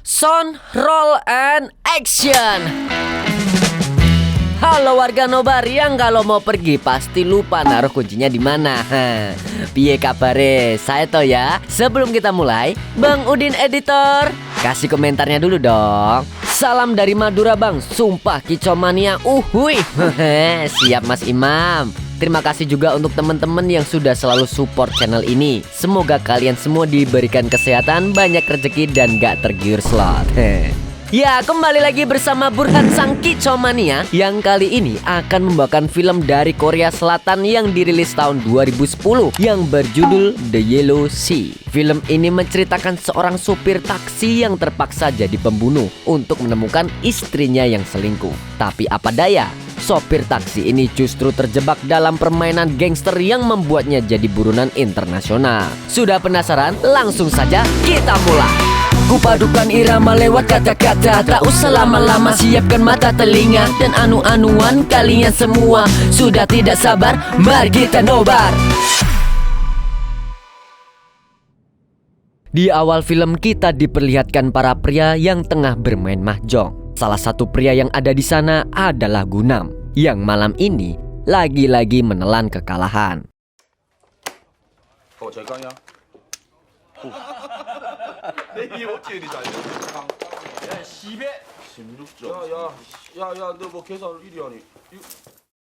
Sound, roll, and action. Halo warga Nobar yang kalau mau pergi pasti lupa naruh kuncinya di mana. Piye kabare? Saya toh ya. Sebelum kita mulai, Bang Udin editor, kasih komentarnya dulu dong. Salam dari Madura bang, sumpah kicomania. Uhuy. Siap Mas Imam. Terima kasih juga untuk teman-teman yang sudah selalu support channel ini. Semoga kalian semua diberikan kesehatan, banyak rezeki dan gak tergiur slot. Ya, kembali lagi bersama Burhan Sang Kicomania yang kali ini akan membawakan film dari Korea Selatan yang dirilis tahun 2010 yang berjudul The Yellow Sea. Film ini menceritakan seorang supir taksi yang terpaksa jadi pembunuh untuk menemukan istrinya yang selingkuh. Tapi apa daya, sopir taksi ini justru terjebak dalam permainan gangster yang membuatnya jadi buronan internasional. Sudah penasaran? Langsung saja kita mulai. Kupadukan irama lewat kata-kata, tak usah lama-lama, siapkan mata telinga dan anu-anuan kalian semua. Sudah tidak sabar, mari kita nobar. Di awal film kita diperlihatkan para pria yang tengah bermain mahjong. Salah satu pria yang ada di sana adalah Gunam, yang malam ini lagi-lagi menelan kekalahan.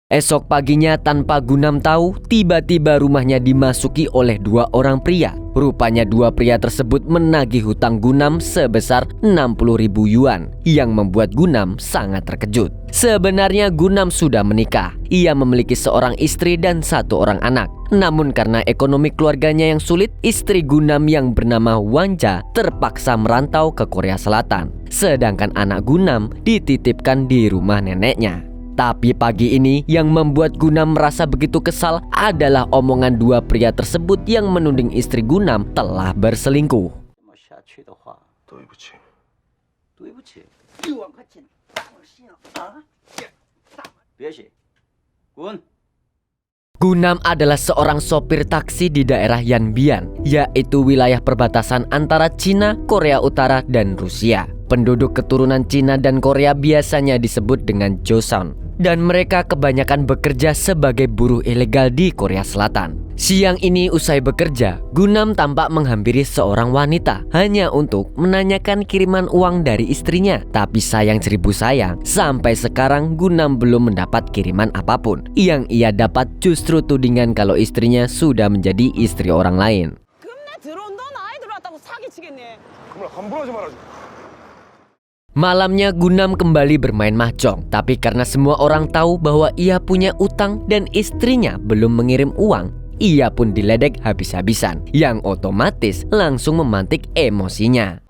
Esok paginya tanpa Gunam tahu, tiba-tiba rumahnya dimasuki oleh dua orang pria. Rupanya dua pria tersebut menagih hutang Gunam sebesar 60.000 yuan yang membuat Gunam sangat terkejut. Sebenarnya Gunam sudah menikah. Ia memiliki seorang istri dan satu orang anak. Namun karena ekonomi keluarganya yang sulit, istri Gunam yang bernama Wanja terpaksa merantau ke Korea Selatan. Sedangkan anak Gunam dititipkan di rumah neneknya. Tapi pagi ini yang membuat Gunam merasa begitu kesal adalah omongan dua pria tersebut yang menuding istri Gunam telah berselingkuh. Gunam adalah seorang sopir taksi di daerah Yanbian, yaitu wilayah perbatasan antara Cina, Korea Utara, dan Rusia. Penduduk keturunan Cina dan Korea biasanya disebut dengan Joseon. Dan mereka kebanyakan bekerja sebagai buruh ilegal di Korea Selatan. Siang ini usai bekerja, Gunam tampak menghampiri seorang wanita hanya untuk menanyakan kiriman uang dari istrinya. Tapi sayang seribu sayang, sampai sekarang Gunam belum mendapat kiriman apapun. Yang ia dapat justru tudingan kalau istrinya sudah menjadi istri orang lain. Malamnya Gunam kembali bermain mahjong, tapi karena semua orang tahu bahwa ia punya utang dan istrinya belum mengirim uang, ia pun diledek habis-habisan, yang otomatis langsung memantik emosinya.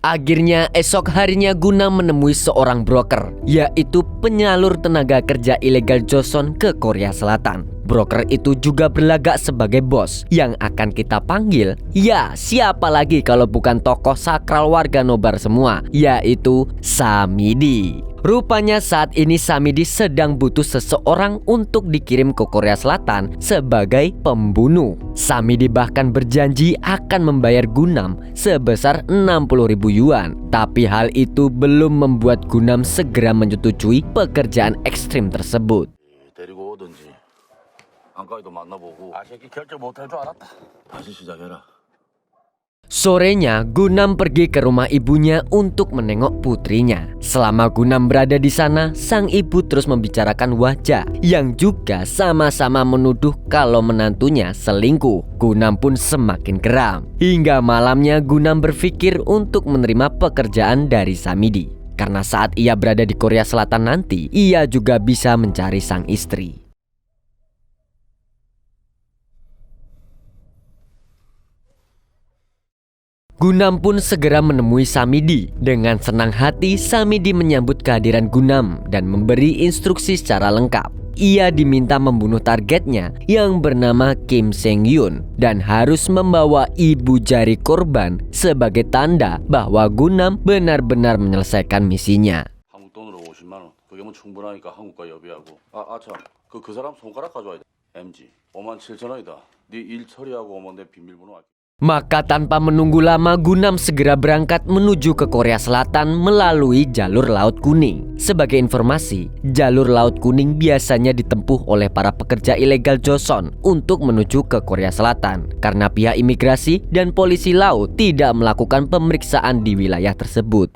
Akhirnya esok harinya Gunam menemui seorang broker, yaitu penyalur tenaga kerja ilegal Joseon ke Korea Selatan. Broker itu juga berlagak sebagai bos yang akan kita panggil, ya siapa lagi kalau bukan tokoh sakral warga Nobar semua, yaitu Samidi. Rupanya saat ini Samidi sedang butuh seseorang untuk dikirim ke Korea Selatan sebagai pembunuh. Samidi bahkan berjanji akan membayar Gunam sebesar 60.000 yuan. Tapi hal itu belum membuat Gunam segera menyetujui pekerjaan ekstrim tersebut. Sorenya, Gunam pergi ke rumah ibunya untuk menengok putrinya. Selama Gunam berada di sana, sang ibu terus membicarakan Wajah yang juga sama-sama menuduh kalau menantunya selingkuh. Gunam pun semakin geram. Hingga malamnya Gunam berpikir untuk menerima pekerjaan dari Samidi. Karena saat ia berada di Korea Selatan nanti, ia juga bisa mencari sang istri. Gunam pun segera menemui Samidi. Dengan senang hati, Samidi menyambut kehadiran Gunam dan memberi instruksi secara lengkap. Ia diminta membunuh targetnya yang bernama Kim Seng-yun dan harus membawa ibu jari korban sebagai tanda bahwa Gunam benar-benar menyelesaikan misinya. 한국 돈으로 50만 원. 그게 뭐 충분하니까 한국과 협의하고. 참. 그 사람 손가락 가져와야 돼. MG. 5만 7천 원이다. 네 일 처리하고 오면 내 비밀번호 할게. Maka tanpa menunggu lama, Gunam segera berangkat menuju ke Korea Selatan melalui jalur Laut Kuning. Sebagai informasi, jalur Laut Kuning biasanya ditempuh oleh para pekerja ilegal Joseon untuk menuju ke Korea Selatan karena pihak imigrasi dan polisi laut tidak melakukan pemeriksaan di wilayah tersebut.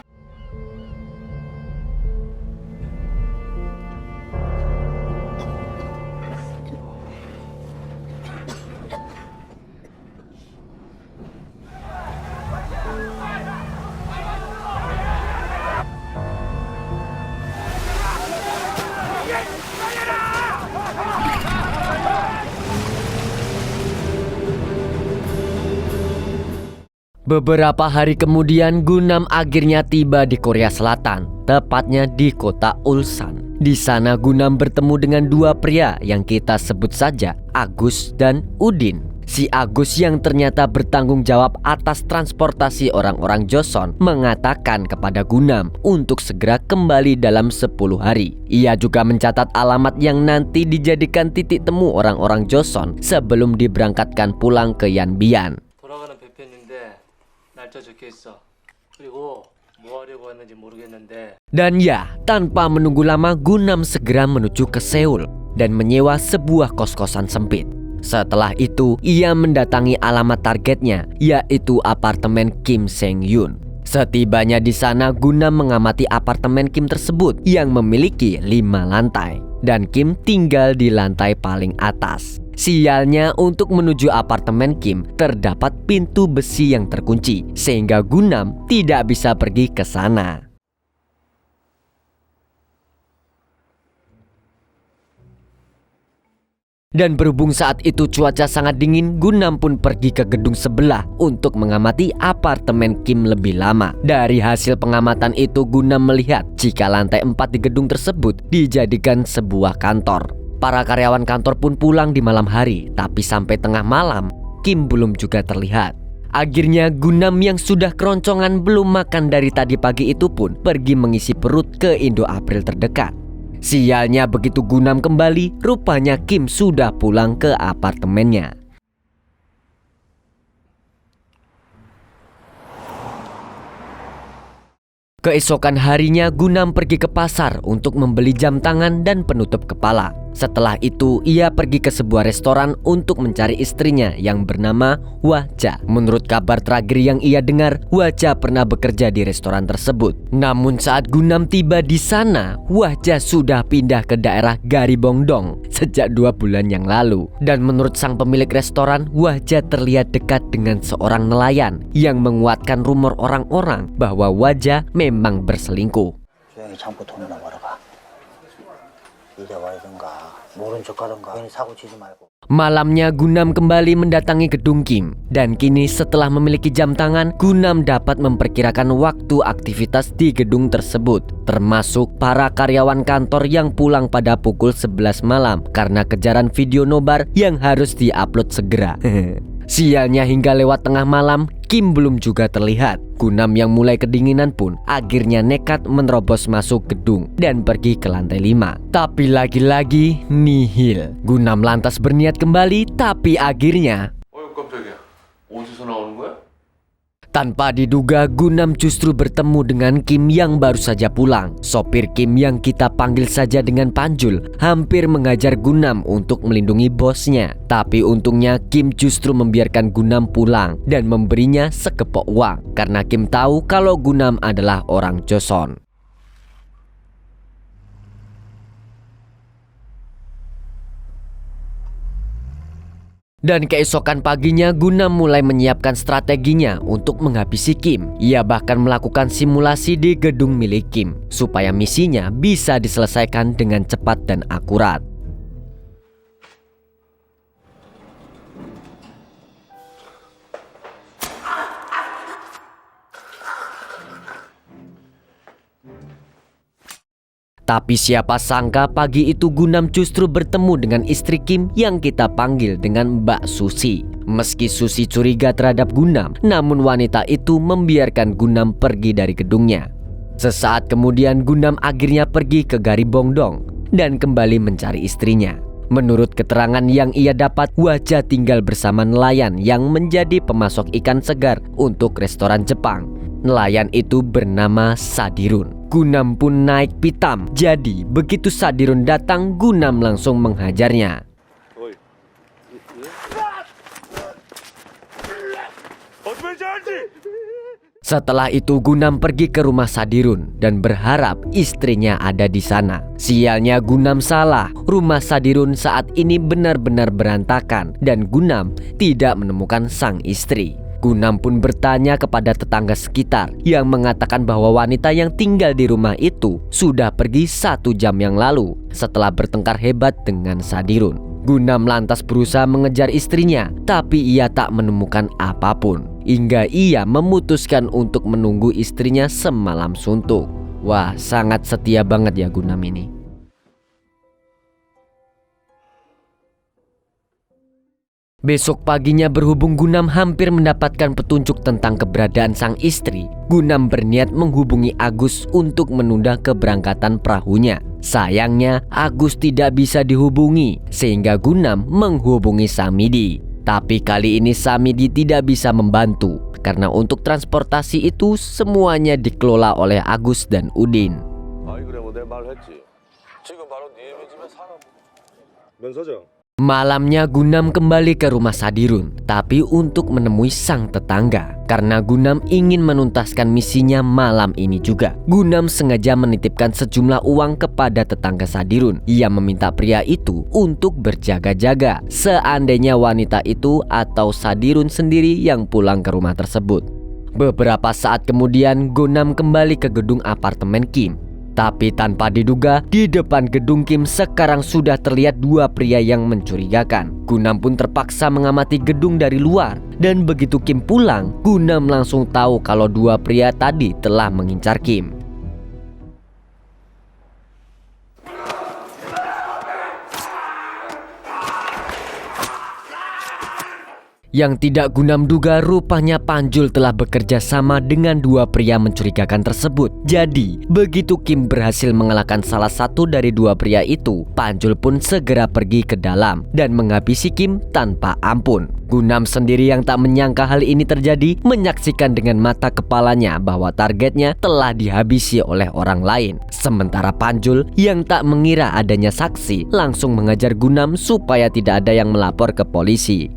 Beberapa hari kemudian, Gunam akhirnya tiba di Korea Selatan, tepatnya di kota Ulsan. Di sana Gunam bertemu dengan dua pria yang kita sebut saja Agus dan Udin. Si Agus yang ternyata bertanggung jawab atas transportasi orang-orang Joseon mengatakan kepada Gunam untuk segera kembali dalam 10 hari. Ia juga mencatat alamat yang nanti dijadikan titik temu orang-orang Joseon sebelum diberangkatkan pulang ke Yanbian. 돌아가는 배편인데 날짜 적혀 있어. 그리고 뭐 하려고 했는지 모르겠는데. Dan ya, tanpa menunggu lama Gunam segera menuju ke Seoul dan menyewa sebuah kos-kosan sempit. Setelah itu, ia mendatangi alamat targetnya, yaitu apartemen Kim Seng-yun. Setibanya di sana, Gunam mengamati apartemen Kim tersebut yang memiliki 5 lantai. Dan Kim tinggal di lantai paling atas. Sialnya, untuk menuju apartemen Kim terdapat pintu besi yang terkunci, sehingga Gunam tidak bisa pergi ke sana. Dan berhubung saat itu cuaca sangat dingin, Gunam pun pergi ke gedung sebelah untuk mengamati apartemen Kim lebih lama. Dari hasil pengamatan itu, Gunam melihat jika lantai 4 di gedung tersebut dijadikan sebuah kantor. Para karyawan kantor pun pulang di malam hari, tapi sampai tengah malam, Kim belum juga terlihat. Akhirnya Gunam yang sudah keroncongan belum makan dari tadi pagi itu pun pergi mengisi perut ke Indo April terdekat. Sialnya, begitu Gunam kembali, rupanya Kim sudah pulang ke apartemennya. Keesokan harinya Gunam pergi ke pasar untuk membeli jam tangan dan penutup kepala. Setelah itu ia pergi ke sebuah restoran untuk mencari istrinya yang bernama Hwa-ja. Menurut kabar terakhir yang ia dengar, Hwa-ja pernah bekerja di restoran tersebut. Namun saat Gunam tiba di sana, Hwa-ja sudah pindah ke daerah Garibongdong sejak 2 bulan yang lalu. Dan menurut sang pemilik restoran, Hwa-ja terlihat dekat dengan seorang nelayan yang menguatkan rumor orang-orang bahwa Hwa-ja memang berselingkuh. Malamnya Gunam kembali mendatangi gedung Kim. Dan kini setelah memiliki jam tangan, Gunam dapat memperkirakan waktu aktivitas di gedung tersebut, termasuk para karyawan kantor yang pulang pada pukul 11 malam karena kejaran video nobar yang harus diupload segera. Sialnya, hingga lewat tengah malam Kim belum juga terlihat. Gunam yang mulai kedinginan pun akhirnya nekat menerobos masuk gedung dan pergi ke lantai 5. Tapi lagi-lagi nihil. Gunam lantas berniat kembali, tapi akhirnya 깜짝이야. 어디서 나오는 거야? tanpa diduga Gunam justru bertemu dengan Kim yang baru saja pulang. Sopir Kim yang kita panggil saja dengan Panjul hampir mengajar Gunam untuk melindungi bosnya. Tapi untungnya Kim justru membiarkan Gunam pulang dan memberinya sekepok uang karena Kim tahu kalau Gunam adalah orang Joseon. Dan keesokan paginya Gunam mulai menyiapkan strateginya untuk menghabisi Kim. Ia bahkan melakukan simulasi di gedung milik Kim supaya misinya bisa diselesaikan dengan cepat dan akurat. Tapi siapa sangka pagi itu Gunam justru bertemu dengan istri Kim yang kita panggil dengan Mbak Susi. Meski Susi curiga terhadap Gunam, namun wanita itu membiarkan Gunam pergi dari gedungnya. Sesaat kemudian Gunam akhirnya pergi ke Garibongdong dan kembali mencari istrinya. Menurut keterangan yang ia dapat, Wajah tinggal bersama nelayan yang menjadi pemasok ikan segar untuk restoran Jepang. Nelayan itu bernama Sadirun. Gunam pun naik pitam. Jadi begitu Sadirun datang, Gunam langsung menghajarnya. Setelah itu Gunam pergi ke rumah Sadirun dan berharap istrinya ada di sana. Sialnya Gunam salah. Rumah Sadirun saat ini benar-benar berantakan dan Gunam tidak menemukan sang istri. Gunam pun bertanya kepada tetangga sekitar yang mengatakan bahwa wanita yang tinggal di rumah itu sudah pergi 1 jam yang lalu setelah bertengkar hebat dengan Sadirun. Gunam lantas berusaha mengejar istrinya, tapi ia tak menemukan apapun. Hingga ia memutuskan untuk menunggu istrinya semalam suntuk. Wah, sangat setia banget ya Gunam ini. Besok paginya berhubung Gunam hampir mendapatkan petunjuk tentang keberadaan sang istri, Gunam berniat menghubungi Agus untuk menunda keberangkatan perahunya. Sayangnya Agus tidak bisa dihubungi sehingga Gunam menghubungi Samidi. Tapi kali ini Samidi tidak bisa membantu karena untuk transportasi itu semuanya dikelola oleh Agus dan Udin. Malamnya Gunam kembali ke rumah Sadirun, tapi untuk menemui sang tetangga. Karena Gunam ingin menuntaskan misinya malam ini juga, Gunam sengaja menitipkan sejumlah uang kepada tetangga Sadirun. Ia meminta pria itu untuk berjaga-jaga seandainya wanita itu atau Sadirun sendiri yang pulang ke rumah tersebut. Beberapa saat kemudian Gunam kembali ke gedung apartemen Kim. Tapi tanpa diduga, di depan gedung Kim sekarang sudah terlihat 2 pria yang mencurigakan. Gunam pun terpaksa mengamati gedung dari luar. Dan begitu Kim pulang, Gunam langsung tahu kalau 2 pria tadi telah mengincar Kim. Yang tidak Gunam duga, rupanya Panjul telah bekerja sama dengan 2 pria mencurigakan tersebut. Jadi, begitu Kim berhasil mengalahkan salah satu dari 2 pria itu, Panjul pun segera pergi ke dalam dan menghabisi Kim tanpa ampun. Gunam sendiri yang tak menyangka hal ini terjadi, menyaksikan dengan mata kepalanya bahwa targetnya telah dihabisi oleh orang lain. Sementara Panjul yang tak mengira adanya saksi, langsung mengajar Gunam supaya tidak ada yang melapor ke polisi.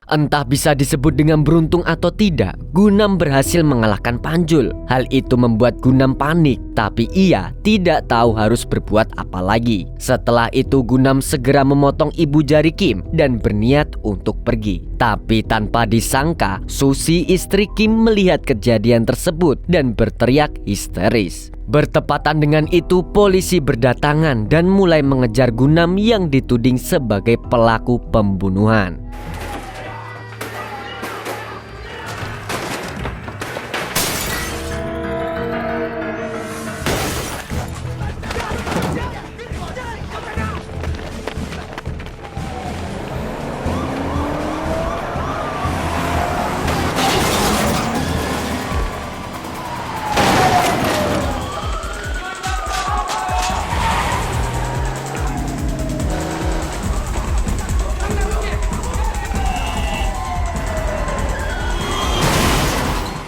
Entah bisa disebut dengan beruntung atau tidak, Gunam berhasil mengalahkan Panjul. Hal itu membuat Gunam panik, tapi ia tidak tahu harus berbuat apa lagi. Setelah itu Gunam segera memotong ibu jari Kim dan berniat untuk pergi. Tapi tanpa disangka, Susi istri Kim melihat kejadian tersebut dan berteriak histeris. Bertepatan dengan itu, polisi berdatangan dan mulai mengejar Gunam yang dituding sebagai pelaku pembunuhan.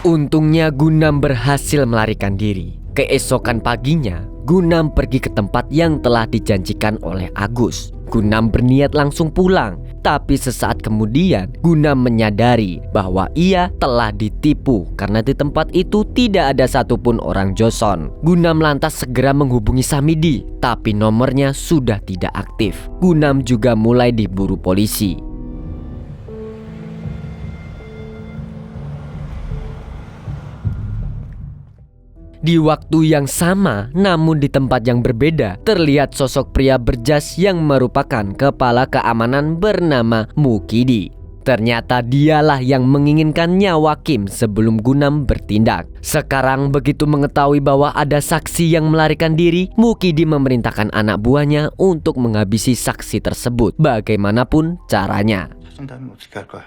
Untungnya Gunam berhasil melarikan diri. Keesokan paginya, Gunam pergi ke tempat yang telah dijanjikan oleh Agus. Gunam berniat langsung pulang, tapi sesaat kemudian Gunam menyadari bahwa ia telah ditipu karena di tempat itu tidak ada satupun orang Joseon. Gunam lantas segera menghubungi Samidi, tapi nomornya sudah tidak aktif. Gunam juga mulai diburu polisi. Di waktu yang sama, namun di tempat yang berbeda, terlihat sosok pria berjas yang merupakan kepala keamanan bernama Mukidi. Ternyata dialah yang menginginkan nyawa Kim sebelum Gunam bertindak. Sekarang begitu mengetahui bahwa ada saksi yang melarikan diri, Mukidi memerintahkan anak buahnya untuk menghabisi saksi tersebut bagaimanapun caranya. 다면 어떻게 할 거야?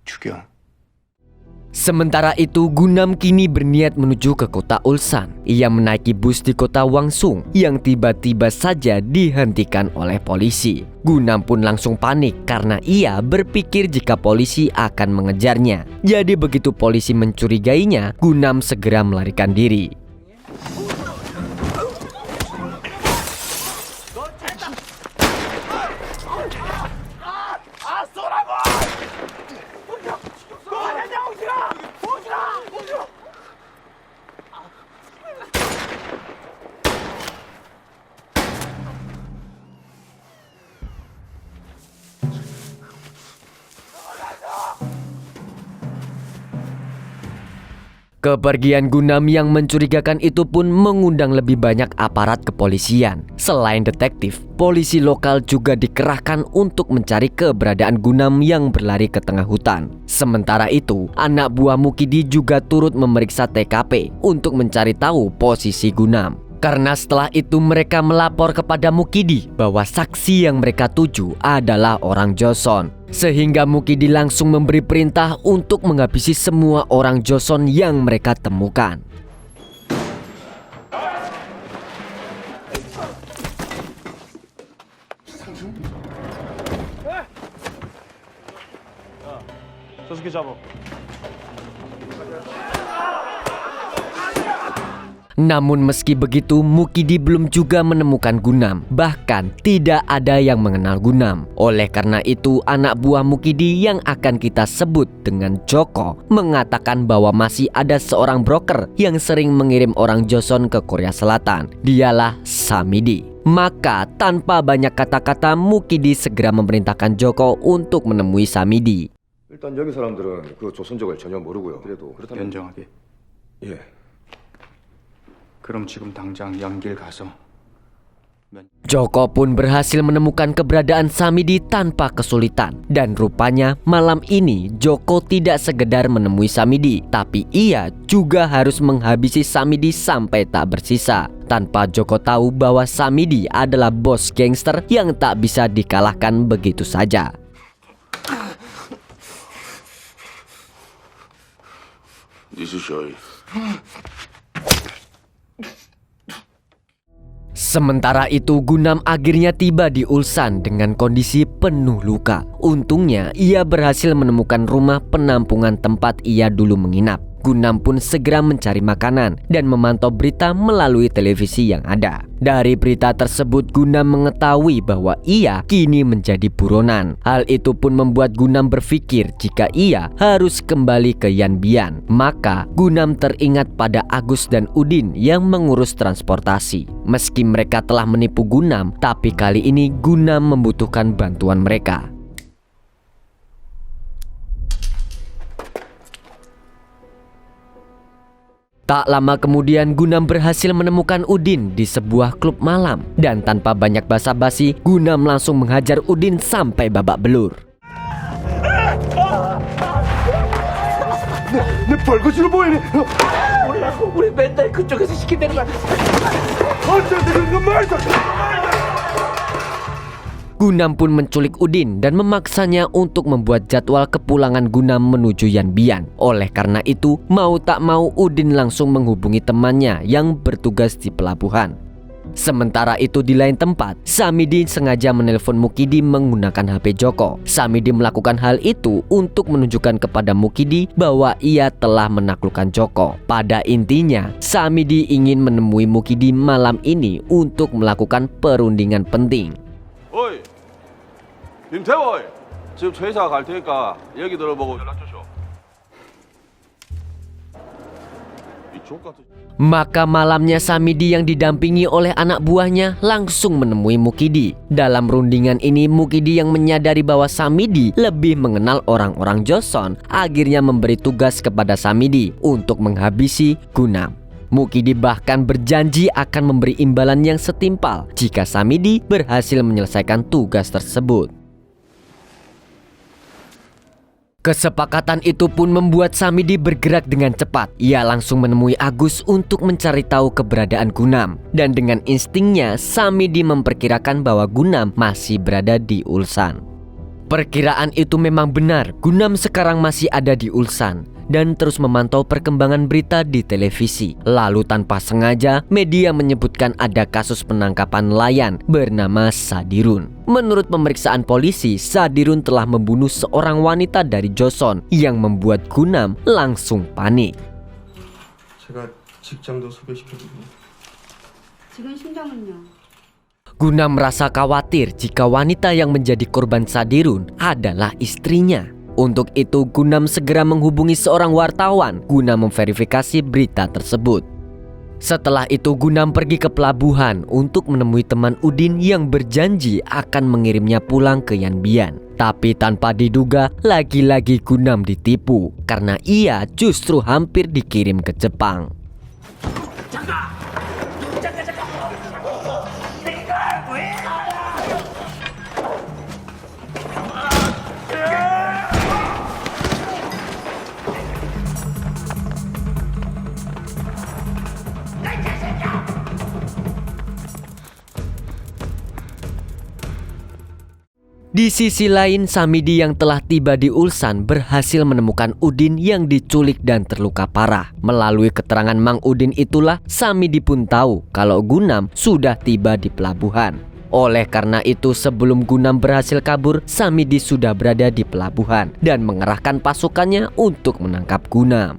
죽여. Sementara itu, Gunam kini berniat menuju ke kota Ulsan. Ia menaiki bus di kota Wangsung yang tiba-tiba saja dihentikan oleh polisi. Gunam pun langsung panik karena ia berpikir jika polisi akan mengejarnya. Jadi begitu polisi mencurigainya, Gunam segera melarikan diri. Kepergian Gunam yang mencurigakan itu pun mengundang lebih banyak aparat kepolisian. Selain detektif, polisi lokal juga dikerahkan untuk mencari keberadaan Gunam yang berlari ke tengah hutan. Sementara itu, anak buah Mukidi juga turut memeriksa TKP untuk mencari tahu posisi Gunam. Karena setelah itu mereka melapor kepada Mukidi bahwa saksi yang mereka tuju adalah orang Joseon. Sehingga Mukidi langsung memberi perintah untuk menghabisi semua orang Joseon yang mereka temukan. Namun meski begitu, Mukidi belum juga menemukan Gunam. Bahkan tidak ada yang mengenal Gunam. Oleh karena itu, anak buah Mukidi yang akan kita sebut dengan Joko mengatakan bahwa masih ada seorang broker yang sering mengirim orang Joseon ke Korea Selatan. Dialah Samidi. Maka tanpa banyak kata-kata, Mukidi segera memerintahkan Joko untuk menemui Samidi. 일단 여기 사람들은 그 조선족을 전혀 모르고요. 그래도 그렇다면 연정하게. 예. 그럼 지금 당장 연길 가서 Joko pun berhasil menemukan keberadaan Samidi tanpa kesulitan. Dan rupanya malam ini Joko tidak sekedar menemui Samidi, tapi ia juga harus menghabisi Samidi sampai tak bersisa. Tanpa Joko tahu bahwa Samidi adalah bos gangster yang tak bisa dikalahkan begitu saja. Sementara itu, Gunam akhirnya tiba di Ulsan dengan kondisi penuh luka. Untungnya, ia berhasil menemukan rumah penampungan tempat ia dulu menginap. Gunam pun segera mencari makanan dan memantau berita melalui televisi yang ada. Dari berita tersebut, Gunam mengetahui bahwa ia kini menjadi buronan. Hal itu pun membuat Gunam berpikir jika ia harus kembali ke Yanbian. Maka Gunam teringat pada Agus dan Udin yang mengurus transportasi. Meski mereka telah menipu Gunam, tapi kali ini Gunam membutuhkan bantuan mereka. Tak lama kemudian, Gunam berhasil menemukan Udin di sebuah klub malam. Dan tanpa banyak basa-basi, Gunam langsung menghajar Udin sampai babak belur. 내 벌거지로 보이네. 우리 맨날 그쪽에서 시킨다는 말. 어쩐지 그런 말도. Gunam pun menculik Udin dan memaksanya untuk membuat jadwal kepulangan Gunam menuju Yanbian. Oleh karena itu, mau tak mau Udin langsung menghubungi temannya yang bertugas di pelabuhan. Sementara itu di lain tempat, Samidi sengaja menelpon Mukidi menggunakan HP Joko. Samidi melakukan hal itu untuk menunjukkan kepada Mukidi bahwa ia telah menaklukkan Joko. Pada intinya, Samidi ingin menemui Mukidi malam ini untuk melakukan perundingan penting. 어이, 김태호, 지금 최 이사가 갈 테니까 얘기 들어보고 연락 주시오. 이 주옥 같은. Maka malamnya Samidi yang didampingi oleh anak buahnya langsung menemui Mukidi. Dalam rundingan ini Mukidi yang menyadari bahwa Samidi lebih mengenal orang-orang Joseon akhirnya memberi tugas kepada Samidi untuk menghabisi Gunam. Mukidi bahkan berjanji akan memberi imbalan yang setimpal jika Samidi berhasil menyelesaikan tugas tersebut. Kesepakatan itu pun membuat Samidi bergerak dengan cepat. Ia langsung menemui Agus untuk mencari tahu keberadaan Gunam. Dan dengan instingnya, Samidi memperkirakan bahwa Gunam masih berada di Ulsan. Perkiraan itu memang benar, Gunam sekarang masih ada di Ulsan dan terus memantau perkembangan berita di televisi. Lalu tanpa sengaja, media menyebutkan ada kasus penangkapan nelayan bernama Sadirun. Menurut pemeriksaan polisi, Sadirun telah membunuh seorang wanita dari Joseon yang membuat Gunam langsung panik. 제가 직장도 소개시켜드리고. 지금 심정은요? Gunam merasa khawatir jika wanita yang menjadi korban Sadirun adalah istrinya. Untuk itu Gunam segera menghubungi seorang wartawan guna memverifikasi berita tersebut. Setelah itu Gunam pergi ke pelabuhan untuk menemui teman Udin yang berjanji akan mengirimnya pulang ke Yanbian. Tapi tanpa diduga lagi-lagi Gunam ditipu karena ia justru hampir dikirim ke Jepang. Di sisi lain, Samidi yang telah tiba di Ulsan berhasil menemukan Udin yang diculik dan terluka parah. Melalui keterangan Mang Udin itulah Samidi pun tahu kalau Gunam sudah tiba di pelabuhan. Oleh karena itu sebelum Gunam berhasil kabur, Samidi sudah berada di pelabuhan dan mengerahkan pasukannya untuk menangkap Gunam.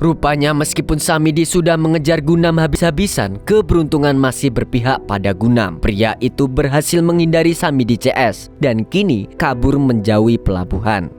Rupanya meskipun Samidi sudah mengejar Gunam habis-habisan, keberuntungan masih berpihak pada Gunam. Pria itu berhasil menghindari Samidi CS dan kini kabur menjauhi pelabuhan.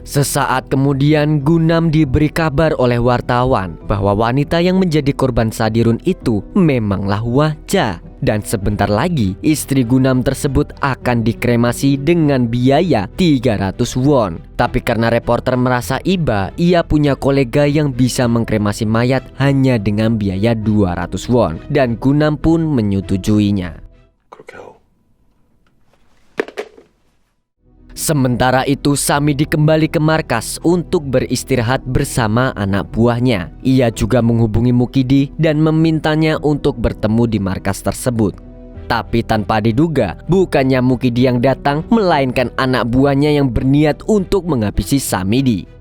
Sesaat kemudian Gunam diberi kabar oleh wartawan bahwa wanita yang menjadi korban Sadirun itu memanglah Wajah. Dan sebentar lagi istri Gunam tersebut akan dikremasi dengan biaya 300 won. Tapi karena reporter merasa iba, ia punya kolega yang bisa mengkremasi mayat hanya dengan biaya 200 won. Dan Gunam pun menyetujuinya. Sementara itu Samidi kembali ke markas untuk beristirahat bersama anak buahnya. Ia juga menghubungi Mukidi dan memintanya untuk bertemu di markas tersebut. Tapi tanpa diduga, bukannya Mukidi yang datang, melainkan anak buahnya yang berniat untuk menghabisi Samidi.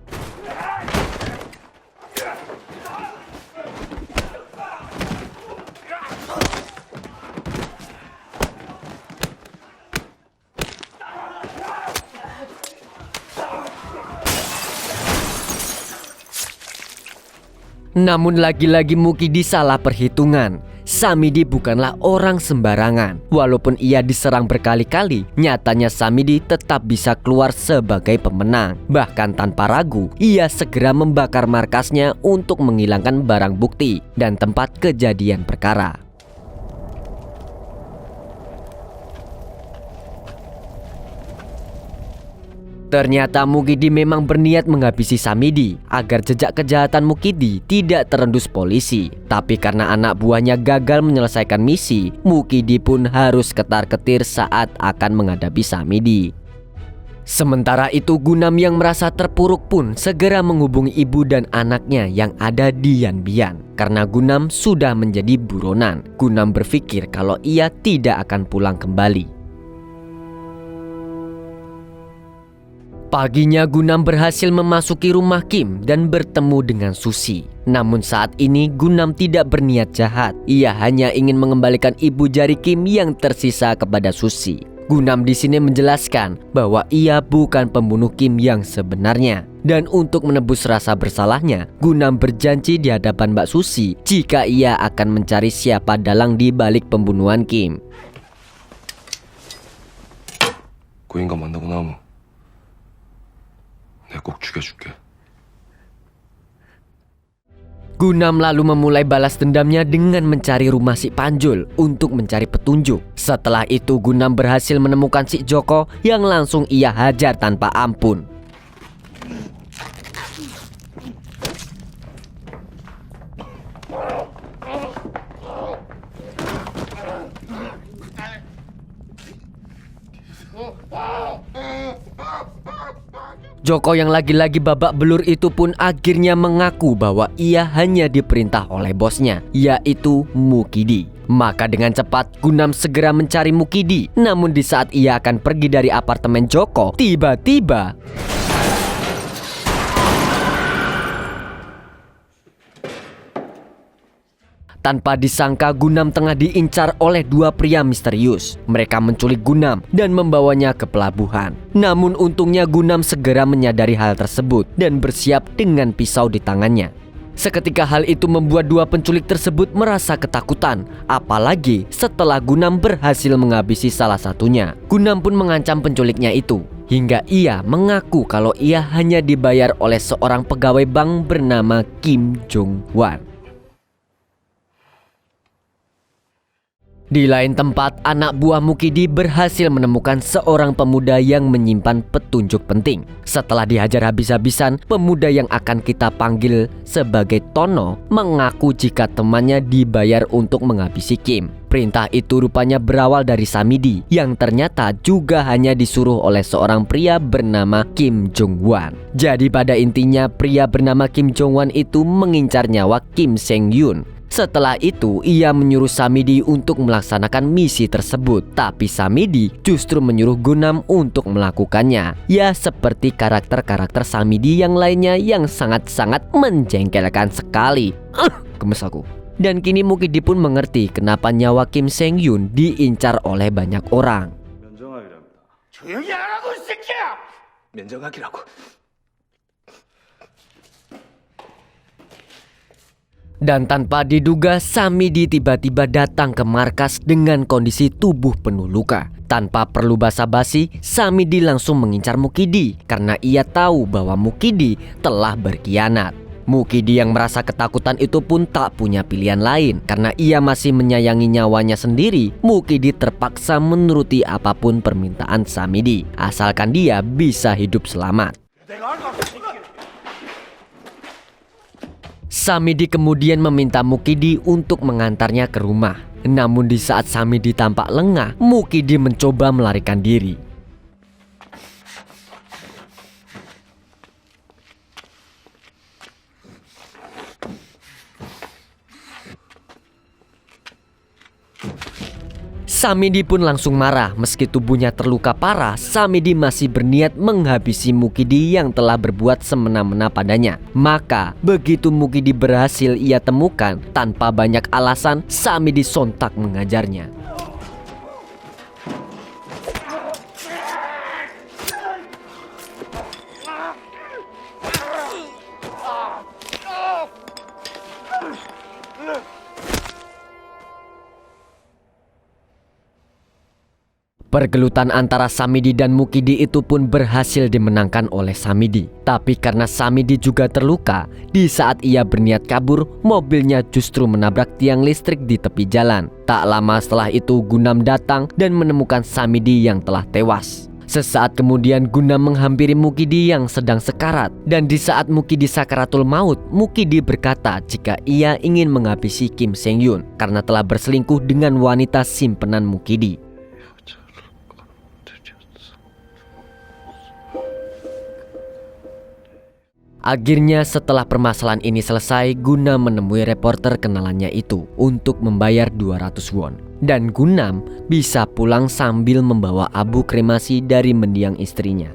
Namun lagi-lagi Mukidi salah perhitungan. Samidi bukanlah orang sembarangan. Walaupun ia diserang berkali-kali, nyatanya Samidi tetap bisa keluar sebagai pemenang. Bahkan tanpa ragu, ia segera membakar markasnya untuk menghilangkan barang bukti dan tempat kejadian perkara. Ternyata Mukidi memang berniat menghabisi Samidi agar jejak kejahatan Mukidi tidak terendus polisi. Tapi karena anak buahnya gagal menyelesaikan misi, Mukidi pun harus ketar-ketir saat akan menghadapi Samidi. Sementara itu Gunam yang merasa terpuruk pun segera menghubungi ibu dan anaknya yang ada di Yanbian. Karena Gunam sudah menjadi buronan, Gunam berpikir kalau ia tidak akan pulang kembali. Paginya Gunam berhasil memasuki rumah Kim dan bertemu dengan Susi. Namun saat ini Gunam tidak berniat jahat. Ia hanya ingin mengembalikan ibu jari Kim yang tersisa kepada Susi. Gunam di sini menjelaskan bahwa ia bukan pembunuh Kim yang sebenarnya. Dan untuk menebus rasa bersalahnya, Gunam berjanji di hadapan Mbak Susi jika ia akan mencari siapa dalang di balik pembunuhan Kim. 그 인간 만나고 나면 내가 꼭 죽여줄게. Gunam lalu memulai balas dendamnya dengan mencari rumah si Panjul untuk mencari petunjuk. Setelah itu Gunam berhasil menemukan si Joko yang langsung ia hajar tanpa ampun. Joko yang lagi-lagi babak belur itu pun akhirnya mengaku bahwa ia hanya diperintah oleh bosnya, yaitu Mukidi. Maka dengan cepat Gunam segera mencari Mukidi. Namun di saat ia akan pergi dari apartemen Joko, tiba-tiba tanpa disangka Gunam tengah diincar oleh dua pria misterius. Mereka menculik Gunam dan membawanya ke pelabuhan. Namun untungnya Gunam segera menyadari hal tersebut dan bersiap dengan pisau di tangannya. Seketika hal itu membuat dua penculik tersebut merasa ketakutan, apalagi setelah Gunam berhasil menghabisi salah satunya. Gunam pun mengancam penculiknya itu, hingga ia mengaku kalau ia hanya dibayar oleh seorang pegawai bank bernama Kim Jong-wan. Di lain tempat, anak buah Mukidi berhasil menemukan seorang pemuda yang menyimpan petunjuk penting. Setelah dihajar habis-habisan, pemuda yang akan kita panggil sebagai Tono mengaku jika temannya dibayar untuk menghabisi Kim. Perintah itu rupanya berawal dari Samidi yang ternyata juga hanya disuruh oleh seorang pria bernama Kim Jong-wan. Jadi pada intinya pria bernama Kim Jong-wan itu mengincar nyawa Kim Seng-yun. Setelah itu, ia menyuruh Samidi untuk melaksanakan misi tersebut. Tapi Samidi justru menyuruh Gunam untuk melakukannya. Ya seperti karakter-karakter Samidi yang lainnya yang sangat-sangat menjengkelkan sekali. Gemes aku. Dan kini Mukidi pun mengerti kenapa nyawa Kim Seng-yun diincar oleh banyak orang. 면정학이랍니다. 조용히 하라고 이 새끼야! 면정학이라고. Dan tanpa diduga, Samidi tiba-tiba datang ke markas dengan kondisi tubuh penuh luka. Tanpa perlu basa-basi, Samidi langsung mengincar Mukidi karena ia tahu bahwa Mukidi telah berkhianat. Mukidi yang merasa ketakutan itu pun tak punya pilihan lain. Karena ia masih menyayangi nyawanya sendiri, Mukidi terpaksa menuruti apapun permintaan Samidi, asalkan dia bisa hidup selamat. Samidi kemudian meminta Mukidi untuk mengantarnya ke rumah. Namun di saat Samidi tampak lengah, Mukidi mencoba melarikan diri. Samidi pun langsung marah. Meski tubuhnya terluka parah, Samidi masih berniat menghabisi Mukidi yang telah berbuat semena-mena padanya. Maka begitu Mukidi berhasil ia temukan, tanpa banyak alasan Samidi sontak mengajarnya. Pergelutan antara Samidi dan Mukidi itu pun berhasil dimenangkan oleh Samidi. Tapi karena Samidi juga terluka, di saat ia berniat kabur, mobilnya justru menabrak tiang listrik di tepi jalan. Tak lama setelah itu Gunam datang dan menemukan Samidi yang telah tewas. Sesaat kemudian Gunam menghampiri Mukidi yang sedang sekarat. Dan di saat Mukidi sakaratul maut, Mukidi berkata jika ia ingin menghabisi Kim Seng-yun karena telah berselingkuh dengan wanita simpenan Mukidi. Akhirnya setelah permasalahan ini selesai, Gunam menemui reporter kenalannya itu untuk membayar 200 won. Dan Gunam bisa pulang sambil membawa abu kremasi dari mendiang istrinya.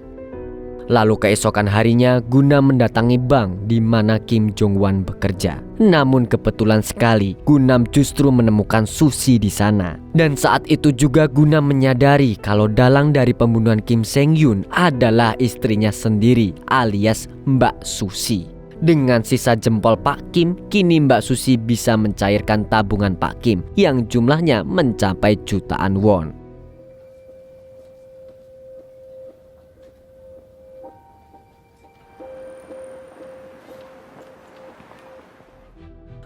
Lalu keesokan harinya Gunam mendatangi bank di mana Kim Jong-wan bekerja. Namun kebetulan sekali Gunam justru menemukan Susi di sana. Dan saat itu juga Gunam menyadari kalau dalang dari pembunuhan Kim Seng-yun adalah istrinya sendiri alias Mbak Susi. Dengan sisa jempol Pak Kim, kini Mbak Susi bisa mencairkan tabungan Pak Kim yang jumlahnya mencapai jutaan won.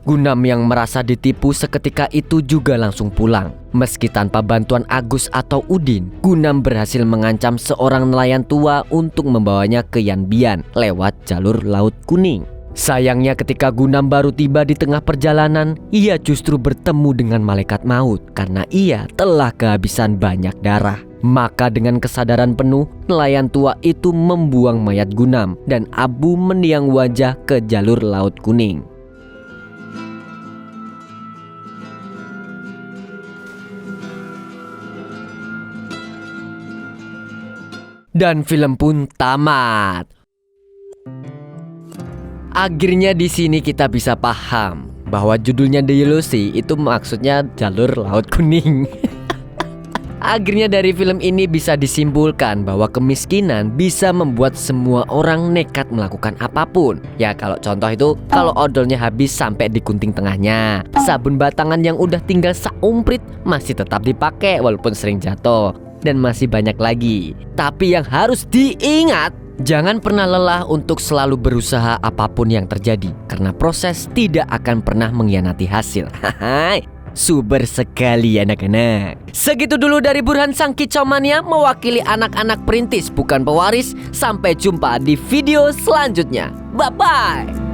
Gunam yang merasa ditipu seketika itu juga langsung pulang. Meski tanpa bantuan Agus atau Udin, Gunam berhasil mengancam seorang nelayan tua untuk membawanya ke Yanbian lewat jalur Laut Kuning. Sayangnya ketika Gunam baru tiba di tengah perjalanan, ia justru bertemu dengan malaikat maut karena ia telah kehabisan banyak darah. Maka dengan kesadaran penuh, nelayan tua itu membuang mayat Gunam dan abu mendiang wajah ke jalur Laut Kuning. Dan film pun tamat. Akhirnya di sini kita bisa paham bahwa judulnya The Yellow Sea itu maksudnya jalur Laut Kuning. Akhirnya dari film ini bisa disimpulkan bahwa kemiskinan bisa membuat semua orang nekat melakukan apapun. Ya kalau contoh itu, kalau odolnya habis sampai di gunting tengahnya, sabun batangan yang udah tinggal saumprit masih tetap dipakai walaupun sering jatuh. Dan masih banyak lagi. Tapi yang harus diingat, jangan pernah lelah untuk selalu berusaha apapun yang terjadi, karena proses tidak akan pernah mengkhianati hasil. Hahaha, super sekali anak-anak. Segitu dulu dari Burhan Sang Kicau Mania, mewakili anak-anak perintis bukan pewaris. Sampai jumpa di video selanjutnya. Bye-bye.